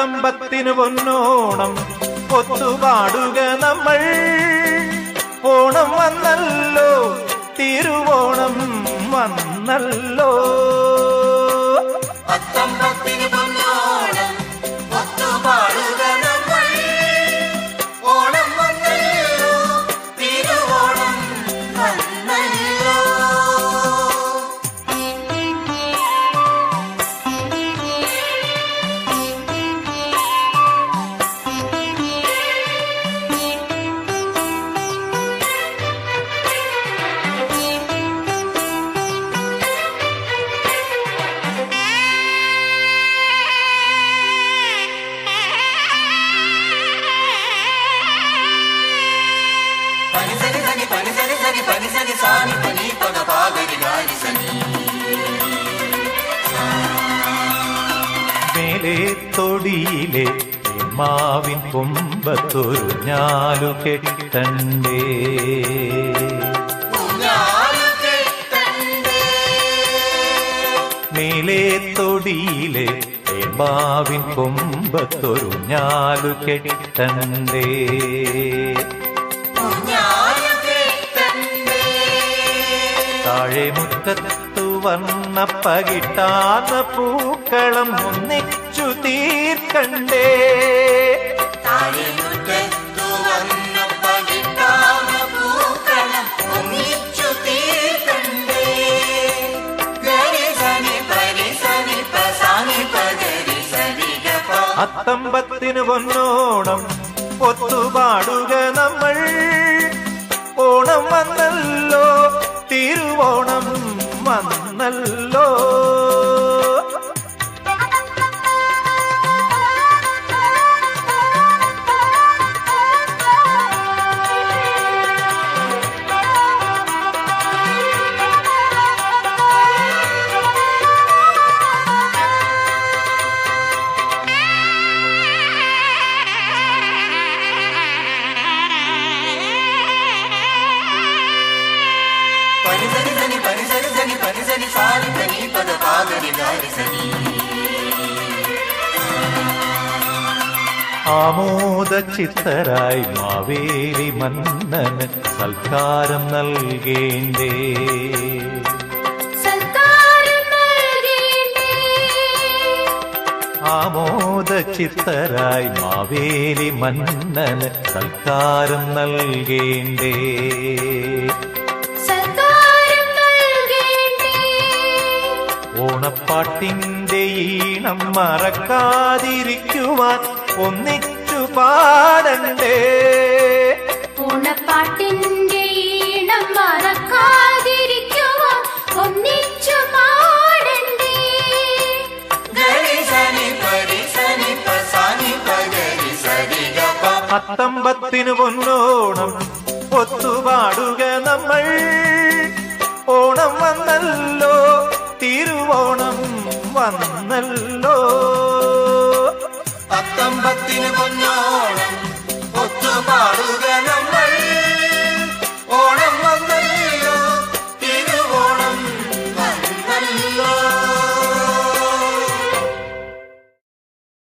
അത്തമ്പത്തിന് പൊന്നോണം ഒത്തുപാടുക നമ്മൾ. ഓണം വന്നല്ലോ, തിരുവോണം വന്നല്ലോ. അത്തമ്പത്തിന് പൊന്നോണം ഒത്തുപാടുക നമ്മൾ. ഓണം വന്നല്ലോ, തിരുവോണം വന്നല്ലോ. മേലെ തൊടിയിലെ മാവിൻ കൊമ്പത്തൊരു ഞാലു കെട്ടണ്ടേ. മേലെ തൊടിയിലെ മാവിൻ കൊമ്പത്തൊരു ഞാലു കെട്ടണ്ടേ. താഴെ മുറ്റത്തു വർണ്ണപ്പകിട്ടാന്ന പൂക്കളം ഒന്നിച്ചു തീർക്കണ്ടേ. അത്തമ്പത്തിന് പൊന്നോണം ഒത്തുപാടുക നമ്മൾ. ഓണം വന്നല്ലോ, തിരുവോണം വന്നല്ലോ. ആമോദ ചിത്തരായി മാവേലി മന്നന് സൽക്കാരം നൽകേണ്ടേ. ആമോദ ചിത്തരായി മാവേലി മന്നന് സൽക്കാരം നൽകേണ്ടേ. ഓണപ്പാട്ടിന്റെ ഈണം മറക്കാതിരിക്കുവാൻ ഒന്നിച്ചു പാടണ്ടേ. ഓണപ്പാട്ടിന്റെ ഈണം മറക്കാതിരിക്കുവാൻ ഒന്നിച്ചു പാടണ്ടേ. അത്തമ്പത്തിന് പൊന്നോണം ഒത്തുപാടുക നമ്മൾ. ഓണം വന്നല്ലോ, തിരുവോണം വന്നല്ലോ. അത്തമ്പത്തിന് പൊന്നോണം ഒത്തുപാടുക